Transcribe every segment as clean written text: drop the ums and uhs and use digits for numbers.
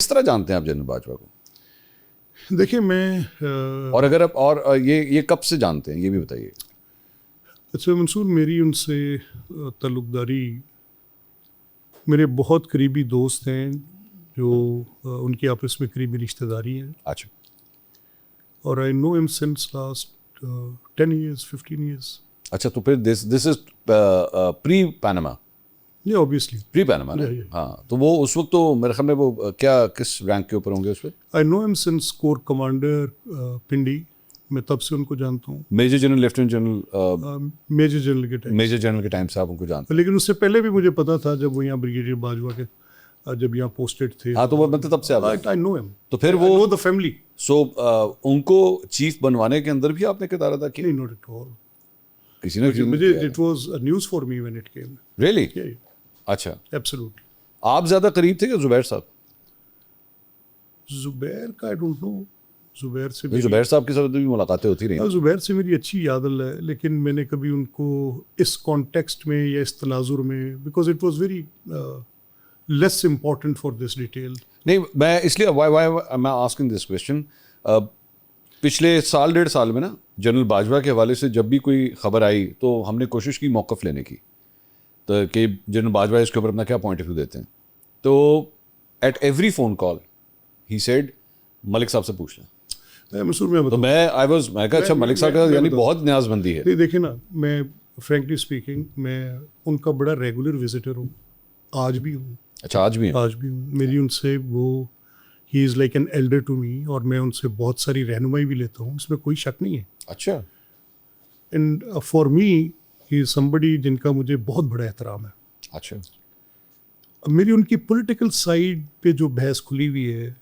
किस तरह जानते हैं आप जनरल बाजवा को? देखिए मैं और अगर आप और ये कब से जानते हैं ये भी बताइए। अच्छा मंसूर, मेरी उनसे ताल्लुकदारी, मेरे बहुत करीबी दोस्त हैं जो उनकी आपस में करीबी रिश्तेदारी है, अच्छा और आई know him since last 10 years 15 years। अच्छा, तो फिर दिस इज प्री पैनामा? ये ऑब्वियसली प्री पैनामा ना? Yeah, yeah. हाँ, तो वो उस वक्त तो मेरे ख्याल में वो क्या किस रैंक के ऊपर होंगे उस पर? I know him since corps commander Pindi, मैं तब से उनको जानता हूँ। Major general, lieutenant general, major general के टाइम, मेजर जनरल के टाइम से आप उनको जानते लेकिन उससे पहले भी मुझे पता था जब वो यहाँ ब्रिगेडियर बाजवा के जब यहाँ पोस्टेड थे। हैं? हाँ, तो वो मतलब तब से आप आई नो हिम, तो फिर वो द फैमिली। उनको चीफ बनवाने के अंदर भी आपने किरदार अदा किया? नहीं, नॉट एट ऑल। किसी ने मुझे it was a news for me when it came. Really? अच्छा, एब्सोल्युटली। आप ज्यादा करीब थे कि जुबैर साहब? जुबैर का आई डोंट नो। जुबैर से भाई, जुबैर साहब के साथ भी मुलाकातें होती रही? जुबैर से मेरी अच्छी याद है, लेकिन मैंने कभी उनको इस कॉन्टेक्स्ट में या इस तनाजुर में, because it was very less important for this detail. नहीं, मैं इसलिए why I am asking this question, पिछले साल डेढ़ साल में ना जनरल बाजवा के हवाले से जब भी कोई खबर आई तो हमने कोशिश की मौक़िफ़ लेने की, तो कि जनरल बाजवा इसके ऊपर अपना क्या पॉइंट ऑफ व्यू देते हैं। तो at every phone call he said Malik साहब से पूछ लें। मसूर में तो मैं कहा अच्छा, मलिक साहब का यानी बहुत न्याज़बंदी है। नहीं, देखिए ना, मैं फ्रेंकली स्पीकिंग मैं उनका बड़ा रेगुलर विजिटर हूँ, आज भी हूँ। अच्छा, आज भी है? आज भी हूँ। मेरी उनसे वो, he is like an elder to me, और मैं उनसे बहुत सारी रहनुमाई भी लेता हूँ, इसमें कोई शक नहीं है। अच्छा। And for me he is somebody जिनका मुझे बहुत बड़ा एहतराम है। अच्छा। अब मेरी उनकी पॉलिटिकल साइड पे जो बहस खुली हुई है,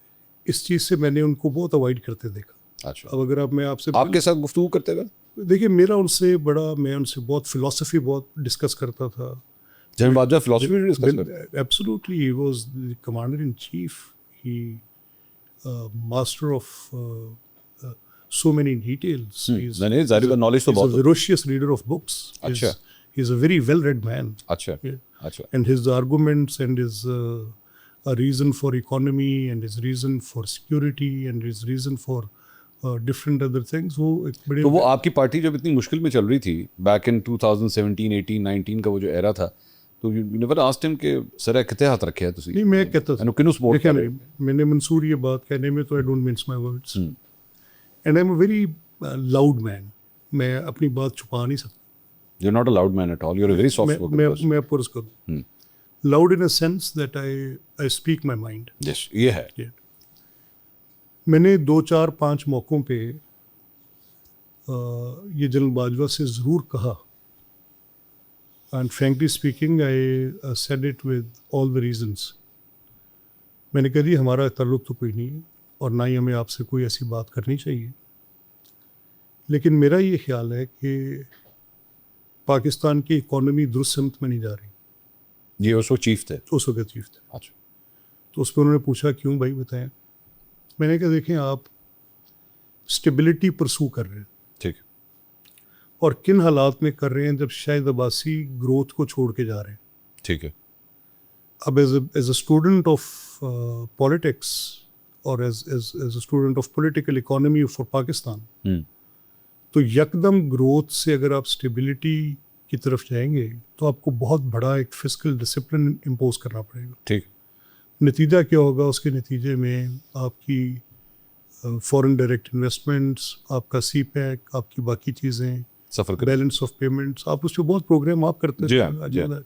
इस चीज़ से मैंने उनको बहुत अवॉइड करते देखा। अच्छा, अब अगर मैं आपसे आपके साथ गुफ्तगू करते हुए? देखिए, मेरा उनसे बड़ा, मैं उनसे बहुत फिलॉसफी बहुत डिस्कस करता था। जनरल बाजवा फिलॉसफी डिस्कस करते? Absolutely, he was the commander in chief, he master of so many details. He's knowledge तो बहुत a ferocious reader of books. अच्छा। He's a very well-read man. अच्छा। Yeah. अच्छा। And his arguments and his a reason for economy and his reason for security and his reason for different other things. वो एक बड़े, तो वो आपकी party जब इतनी मुश्किल में चल रही थी बैक इन 2017, 18, 19 का वो जो एरा था, तो यू नेवर आस्क्ड हिम कि सर कितने हाथ रखे हैं तुसी? नहीं, मैं कहता था, किनु सपोर्ट कर रहे? मैंने मंसूर ये बात कहने में तो I don't mince my words, and I am a very loud man. मैं अपनी बात छुपा नहीं सकता। You are not a loud man at all, you are a very soft spoken person. मैं पुरस करूँ loud in a sense that I speak my mind. Yes, ये है। मैंने 2 4 5 मौक़ों पे ये जनरल बाजवा से ज़रूर कहा, and frankly speaking I said it with all the reasons. मैंने कह दी हमारा ताल्लुक़ तो कोई नहीं है और ना ही हमें आपसे कोई ऐसी बात करनी चाहिए, लेकिन मेरा ये ख्याल है कि पाकिस्तान की इकॉनमी दुरुस्त समत में नहीं जा रही। ये उस वक्त चीफ थे? उस वक्त चीफ थे। अच्छा। तो उस पर उन्होंने पूछा क्यों भाई, बताएं। मैंने कहा देखें, आप स्टेबिलिटी परसू कर रहे हैं, ठीक, और किन हालात में कर रहे हैं जब शायद अब्बासी ग्रोथ को छोड़ के जा रहे हैं। ठीक है। अब as a student of politics और as a student of political economy for Pakistan, तो यकदम ग्रोथ से अगर आप स्टेबिलिटी की तरफ जाएंगे तो आपको बहुत बड़ा एक फिस्कल डिसिप्लिन इम्पोज करना पड़ेगा। ठीक। नतीजा क्या होगा? उसके नतीजे में आपकी फॉरेन डायरेक्ट इन्वेस्टमेंट्स, आपका CPEC, आपकी बाकी चीज़ें, सफ़र बैलेंस ऑफ पेमेंट्स, आप उस पर बहुत प्रोग्राम आप करते हैं,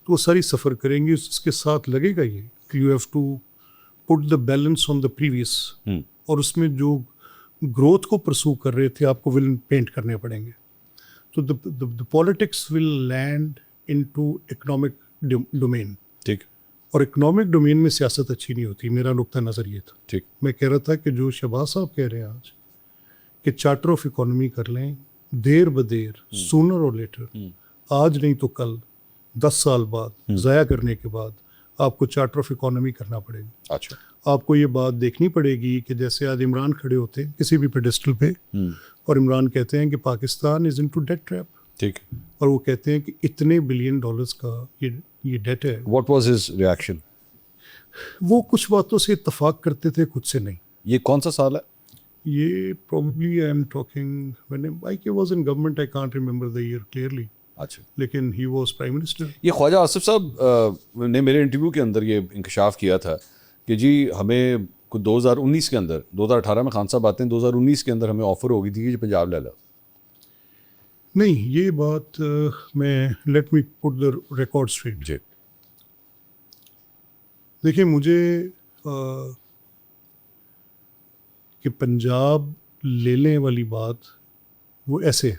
तो वो सारी सफ़र करेंगी। उसके साथ लगेगा ये कि you have to put the balance on the previous, और उसमें जो ग्रोथ को परसू कर रहे थे आपको विल पेंट करने पड़ेंगे। तो the politics will land into economic domain. ठीक। और इकोनॉमिक डोमेन में सियासत अच्छी नहीं होती, मेरा नुक्ता नज़र ये था। ठीक। मैं कह रहा था कि जो शहबाज साहब कह रहे हैं आज कि चार्टर ऑफ इकोनॉमी कर लें, देर बदेर, सूनर और लेटर, आज नहीं तो कल, 10 साल बाद, ज़ाया करने के बाद आपको चार्टर ऑफ इकोनॉमी करना पड़ेगा। अच्छा। आपको ये बात देखनी पड़ेगी कि जैसे आज इमरान खड़े होते हैं किसी भी पेडेस्टल पे, और इमरान कहते हैं कि Pakistan is into debt trap, ठीक, और वो कहते हैं कि इतने $1 बिलियन का ये डेट है। What was his reaction? वो कुछ बातों से इत्तेफाक करते थे, कुछ से नहीं। ये कौन सा साल है? ये probably I am talking when I was in government, I can't remember the year clearly, अच्छा, लेकिन he was prime minister. ये ख्वाजा आसिफ साहब ने मेरे इंटरव्यू के अंदर ये इंकशाफ किया था कि जी हमें 2019 के अंदर, 2018 में खान साहब आते हैं, 2019 के अंदर हमें ऑफर हो गई थी कि पंजाब ले लो। नहीं, ये बात मैं let me put the record straight. जी, देखिए, मुझे कि पंजाब लेने वाली बात वो ऐसे है,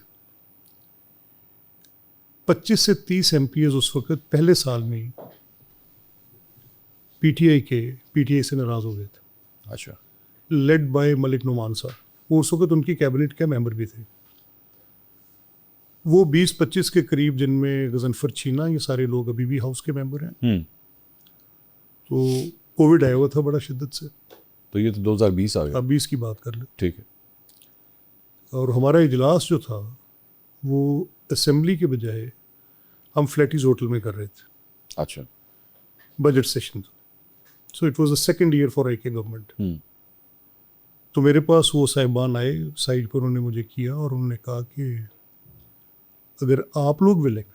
25 से 30 MPs उस वक्त पहले साल में ही पीटीआई से नाराज हो गए थे, अच्छा, लेड बाय मलिक नुमान साहब। वो उस वक्त उनकी कैबिनेट के मेंबर भी थे। वो 20-25 के करीब, जिनमें गजनफर छीना, ये सारे लोग अभी भी हाउस के मेंबर हैं। तो कोविड आया हुआ था बड़ा शिद्दत से, तो ये तो 2020 आ गया। अब 20 की बात कर ले। ठीक है। और हमारा इजलास जो था वो असेंबली के बजाय हम फ्लैटीज होटल में कर रहे थे। अच्छा, बजट सेशन था, so it was the second year for AK government. तो मेरे पास वो साहिबान आए, साइड पर उन्होंने मुझे किया और उन्होंने कहा कि अगर आप लोग विलिंग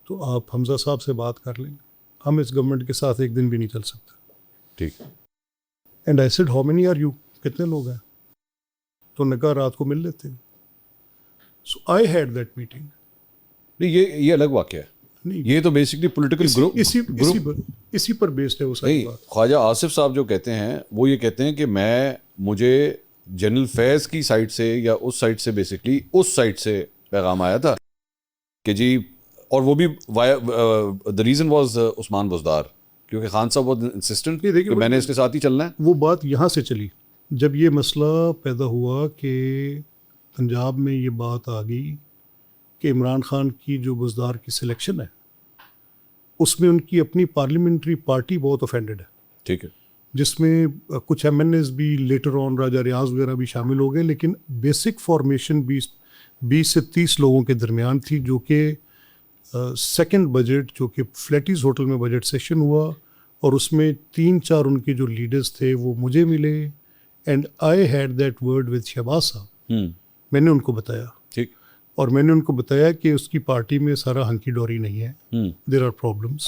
तो आप हमजा साहब से बात कर लें, हम इस गवर्नमेंट के साथ एक दिन भी नहीं चल सकते। ठीक। And I said how many are you, कितने लोग हैं? तो उन्होंने कहा रात को मिल लेते हैं। सो आई हैड दैट मीटिंग। नहीं, ये अलग वाक़या है। नहीं, ये तो बेसिकली पॉलिटिकल ग्रुप इसी पर बेस्ड है वो सारी बात। ख्वाजा आसिफ साहब जो कहते हैं वो ये कहते हैं कि मुझे जनरल फैज़ की साइड से या उस साइड से, बेसिकली उस साइड से पैगाम आया था कि जी, और वो भी the reason was Usman Buzdar, क्योंकि खान साहब बहुत इंसिस्टेंट कि मैंने इसके साथ ही चलना है। वो बात यहाँ से चली जब ये मसला पैदा हुआ कि पंजाब में ये बात आ गई कि इमरान खान की जो बुज़दार की सिलेक्शन है उसमें उनकी अपनी पार्लियामेंट्री पार्टी बहुत ऑफेंडेड है। ठीक है। जिसमें कुछ MNAs भी लेटर ऑन, राजा रियाज वगैरह भी शामिल हो गए, लेकिन बेसिक फॉर्मेशन 20 से 30 लोगों के दरमियान थी, जो कि सेकंड बजट, जो कि फ्लैटीज होटल में बजट सेशन हुआ, और उसमें 3-4 उनके जो लीडर्स थे वो मुझे मिले, and I had that word with Shahbaz साहब। मैंने उनको बताया, ठीक, और मैंने उनको बताया कि उसकी पार्टी में सारा हंकी डोरी नहीं है, देयर आर प्रॉब्लम्स,